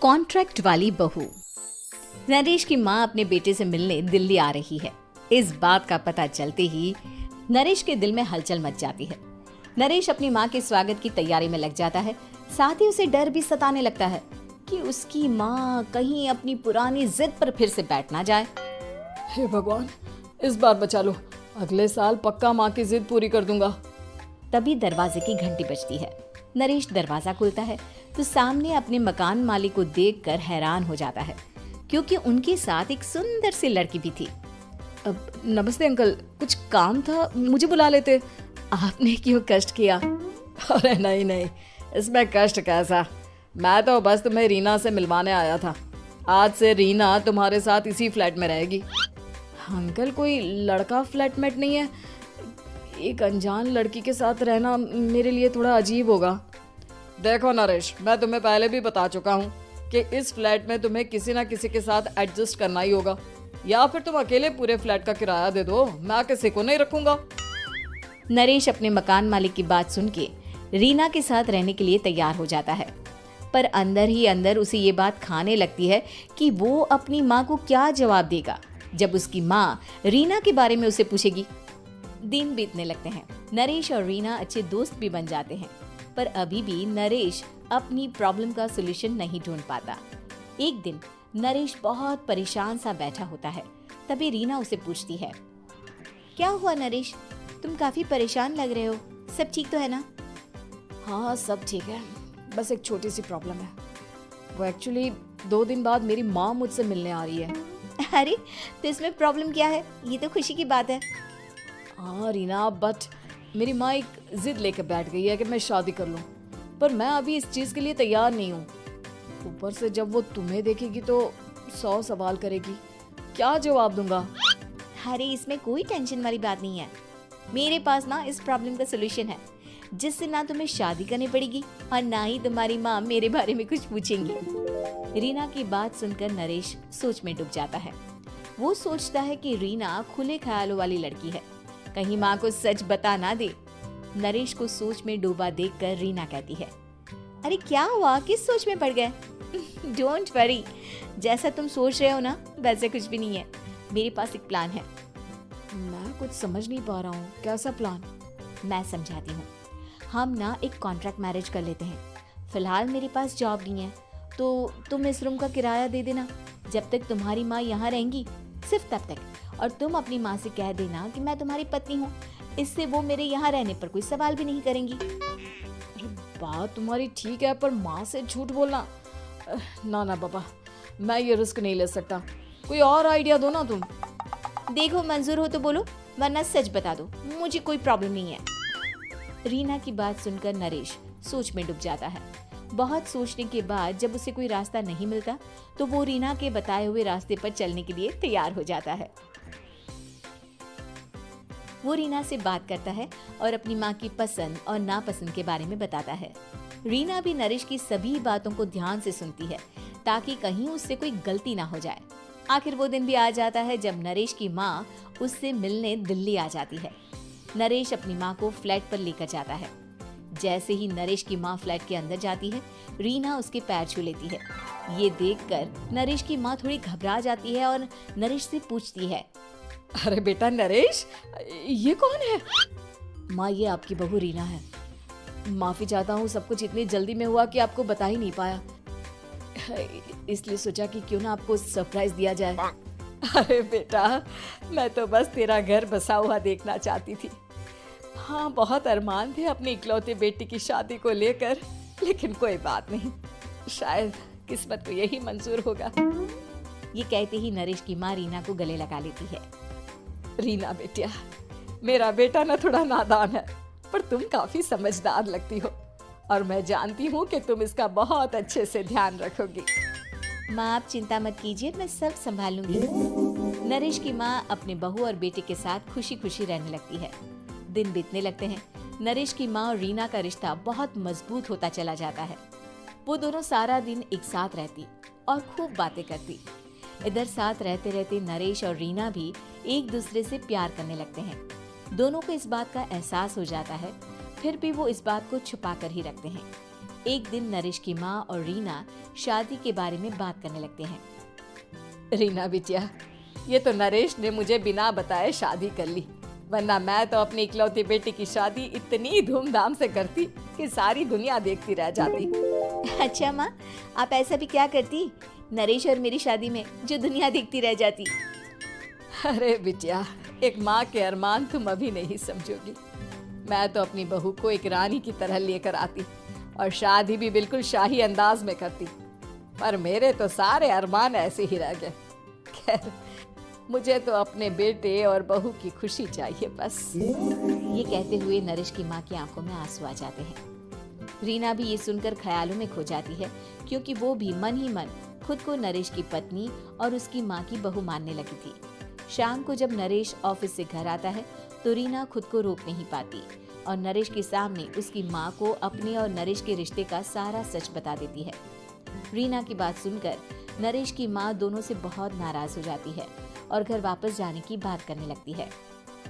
Contract वाली बहू। नरेश की माँ अपने बेटे से मिलने दिल्ली आ रही है। इस बात का पता चलते ही नरेश के दिल में हलचल मच जाती है। नरेश अपनी माँ के स्वागत की तैयारी में लग जाता है। साथ ही उसे डर भी सताने लगता है कि उसकी माँ कहीं अपनी पुरानी जिद पर फिर से बैठ ना जाए। हे भगवान, इस बार बचा लो। अगले साल पक्का माँ की जिद पूरी कर दूंगा। तभी दरवाजे की घंटी बजती है। नरेश दरवाजा खोलता है तो सामने अपने मकान मालिक को देखकर हैरान हो जाता है, क्योंकि उनके साथ एक सुंदर सी लड़की भी थी। अब नमस्ते अंकल, कुछ काम था, मुझे बुला लेते। आपने क्यों कष्ट किया? अरे नहीं नहीं, इसमें कष्ट कैसा। मैं तो बस तुम्हें रीना से मिलवाने आया था। आज से रीना तुम्हारे साथ इसी फ्लैट में रहेगी। अंकल, कोई लड़का फ्लैटमेट नहीं है? एक अनजान लड़की के साथ रहना मेरे लिए थोड़ा अजीब होगा। देखो नरेश, मैं तुम्हें पहले भी बता चुका हूँ कि इस फ्लैट में तुम्हें किसी ना किसी के साथ एडजस्ट करना ही होगा, या फिर तुम अकेले पूरे फ्लैट का किराया दे दो, मैं किसी को नहीं रखूंगा। नरेश अपने मकान मालिक की बात सुन के रीना के साथ रहने के लिए तैयार हो जाता है, पर अंदर ही अंदर उसे ये बात खाने लगती है कि वो अपनी माँ को क्या जवाब देगा जब उसकी माँ रीना के बारे में उसे पूछेगी। दिन बीतने लगते हैं। नरेश और रीना अच्छे दोस्त भी बन जाते हैं, पर अभी भी नरेश अपनी प्रॉब्लम का सलूशन नहीं ढूंढ पाता। एक दिन नरेश बहुत परेशान सा बैठा होता है। तभी रीना उसे पूछती है, क्या हुआ नरेश, तुम काफी परेशान लग रहे हो, सब ठीक तो है ना? हाँ सब ठीक है, बस एक छोटी सी प्रॉब्लम है। वो एक्चुअली 2 दिन बाद मेरी माँ मुझसे मिलने आ रही है। अरे तो इसमें प्रॉब्लम क्या है, ये तो खुशी की बात है। हाँ रीना, बट मेरी माँ एक जिद लेकर बैठ गई है कि मैं शादी कर लूँ, पर मैं अभी इस चीज़ के लिए तैयार नहीं हूँ। ऊपर से जब वो तुम्हें देखेगी तो 100 सवाल करेगी, क्या जवाब दूंगा? अरे इसमें कोई टेंशन वाली बात नहीं है। मेरे पास ना इस प्रॉब्लम का सलूशन है, जिससे ना तुम्हें शादी करनी पड़ेगी और ना ही तुम्हारी माँ मेरे बारे में कुछ पूछेंगी। रीना की बात सुनकर नरेश सोच में डूब जाता है। वो सोचता है कि रीना खुले ख्यालों वाली लड़की है, कहीं माँ को सच बता ना दे। नरेश को सोच में डूबा देखकर रीना कहती है, अरे क्या हुआ, किस सोच में पड़ गए? डोंट वरी, जैसा तुम सोच रहे हो ना वैसे कुछ भी नहीं है। मेरे पास एक प्लान है। मैं कुछ समझ नहीं पा रहा हूँ, कैसा प्लान? मैं समझाती हूँ। हम ना एक कॉन्ट्रैक्ट मैरिज कर लेते हैं। फिलहाल मेरे पास जॉब नहीं है, तो तुम इस रूम का किराया दे देना जब तक तुम्हारी माँ यहाँ रहेंगी, सिर्फ तब तक। और तुम अपनी माँ से कह देना कि मैं तुम्हारी पत्नी हूँ, इससे वो मेरे यहाँ रहने पर कोई सवाल भी नहीं करेंगी। अरे बात तुम्हारी ठीक है, पर माँ से झूठ बोलना, ना ना बाबा, मैं ये रिस्क नहीं ले सकता। कोई और आइडिया दो ना तुम। देखो मंजूर हो तो बोलो, वरना सच बता दो, मुझे कोई प्रॉब्लम नहीं है। रीना की बात सुनकर नरेश सोच में डूब जाता है। बहुत सोचने के बाद जब उसे कोई रास्ता नहीं मिलता तो वो रीना के बताए हुए रास्ते पर चलने के लिए तैयार हो जाता है। वो रीना से बात करता है और अपनी माँ की पसंद और नापसंद के बारे में बताता है। रीना भी नरेश की सभी बातों को ध्यान से सुनती है, ताकि कहीं उससे कोई गलती ना हो जाए। आखिर वो दिन भी आ जाता है जब नरेश की माँ उससे मिलने दिल्ली आ जाती है। नरेश अपनी माँ को फ्लैट पर लेकर जाता है। जैसे ही नरेश की माँ फ्लैट के अंदर जाती है, रीना उसके पैर छू लेती है। ये देखकर नरेश की माँ थोड़ी घबरा जाती है और नरेश से पूछती है, अरे बेटा नरेश, ये कौन है? माँ ये आपकी बहू रीना है। माफी चाहता हूँ, सब कुछ इतनी जल्दी में हुआ कि आपको बता ही नहीं पाया, इसलिए सोचा कि क्यों ना आपको सरप्राइज दिया जाए। अरे बेटा, मैं तो बस तेरा घर बसा हुआ देखना चाहती थी। हाँ, बहुत अरमान थे अपनी इकलौते बेटी की शादी को लेकर, लेकिन कोई बात नहीं, शायद किस्मत को यही मंजूर होगा। ये कहते ही नरेश की माँ रीना को गले लगा लेती है। रीना बेटिया, मेरा बेटा ना थोड़ा नादान है, पर तुम काफी समझदार लगती हो और मैं जानती हूँ कि तुम इसका बहुत अच्छे से ध्यान रखोगी। माँ आप चिंता मत कीजिए, मैं सब संभाल लूंगी। नरेश की माँ अपने बहू और बेटे के साथ खुशी खुशी रहने लगती है। दिन बीतने लगते हैं। नरेश की माँ और रीना का रिश्ता बहुत मजबूत होता चला जाता है। वो दोनों सारा दिन एक साथ रहती और खूब बातें करती। इधर साथ रहते रहते नरेश और रीना भी एक दूसरे से प्यार करने लगते हैं। दोनों को इस बात का एहसास हो जाता है, फिर भी वो इस बात को छुपा कर ही रखते हैं। एक दिन नरेश की माँ और रीना शादी के बारे में बात करने लगते हैं। रीना बिटिया, ये तो नरेश ने मुझे बिना बताए शादी कर ली, वरना मैं तो अपनी इकलौती बेटी की शादी इतनी धूमधाम से करती कि सारी दुनिया देखती रह जाती। अच्छा माँ, आप ऐसा भी क्या करती नरेश और मेरी शादी में जो दुनिया देखती रह जाती? अरे बिटिया, एक माँ के अरमान तुम अभी नहीं समझोगी। मैं तो अपनी बहू को एक रानी की तरह लेकर आती और शादी भी बिल्कुल शाही अंदाज में करती, पर मेरे तो सारे अरमान ऐसे ही रह गए। खैर, मुझे तो अपने बेटे और बहू की खुशी चाहिए बस। ये कहते हुए नरेश की माँ की आंखों में आंसू आ जाते हैं। रीना भी ये सुनकर ख्यालों में खो जाती है, क्योंकि वो भी मन ही मन खुद को नरेश की पत्नी और उसकी माँ की बहू मानने लगी थी। शाम को जब नरेश ऑफिस से घर आता है तो रीना खुद को रोक नहीं पाती और नरेश के सामने उसकी माँ को अपने और नरेश के रिश्ते का सारा सच बता देती है। रीना की बात सुनकर नरेश की माँ दोनों से बहुत नाराज हो जाती है और घर वापस जाने की बात करने लगती है।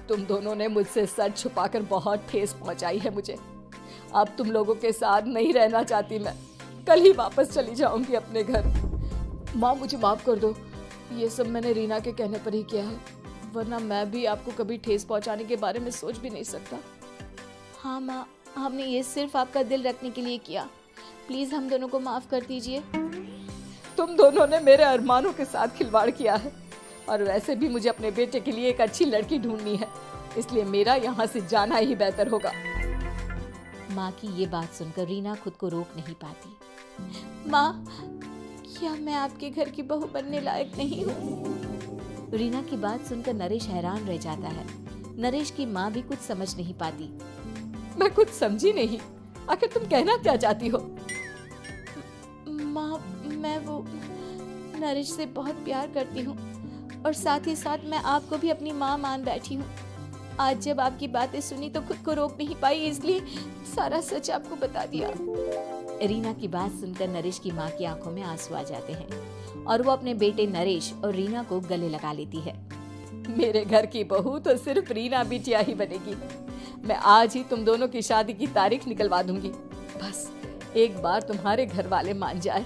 तुम दोनों ने मुझसे सच छुपाकर बहुत ठेस पहुंचाई है मुझे। अब तुम लोगों के साथ नहीं रहना चाहती मैं, कल ही वापस चली जाऊंगी अपने घर। माँ, मुझे माफ कर दो, ये सब मैंने रीना के कहने पर ही किया है, वरना मैं भी आपको कभी ठेस पहुंचाने के बारे में सोच भी नहीं सकता। हाँ माँ, हमने ये सिर्फ आपका दिल रखने के लिए किया, प्लीज हम दोनों को माफ कर दीजिए। तुम दोनों ने मेरे अरमानों के साथ खिलवाड़ किया है, और वैसे भी मुझे अपने बेटे के लिए एक अच्छी लड़की ढूंढनी है, इसलिए मेरा यहाँ से जाना ही बेहतर होगा। माँ की ये बात सुनकर रीना खुद को रोक नहीं पाती। माँ, क्या मैं आपके घर की बहू बनने लायक नहीं हूँ? रीना की बात सुनकर नरेश हैरान रह जाता है। नरेश की माँ भी कुछ समझ नहीं पाती। मैं कुछ समझी नहीं, आखिर तुम कहना क्या चाहती हो? माँ, मैं वो नरेश से बहुत प्यार करती हूँ और साथ ही साथ मैं आपको भी अपनी माँ मान बैठी हूँ। आज जब आपकी बातें सुनी तो खुद को रोक नहीं पाई, इसलिए सारा सच आपको बता दिया। रीना की बात सुनकर नरेश की माँ की आंखों में आंसू आ जाते हैं और वो अपने बेटे नरेश और रीना को गले लगा लेती है। मेरे घर की बहू तो सिर्फ रीना बिटिया ही बनेगी। मैं आज ही तुम दोनों की शादी की तारीख निकलवा दूंगी, बस एक बार तुम्हारे घर वाले मान जाए।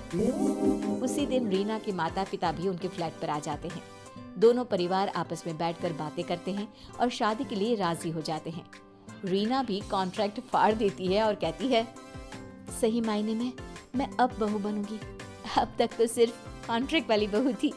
उसी दिन रीना के माता पिता भी उनके फ्लैट पर आ जाते हैं। दोनों परिवार आपस में बैठकर बातें करते हैं और शादी के लिए राजी हो जाते हैं। रीना भी कॉन्ट्रैक्ट फाड़ देती है और कहती है, सही मायने में मैं अब बहू बनूंगी, अब तक तो सिर्फ कॉन्ट्रैक्ट वाली बहू थी।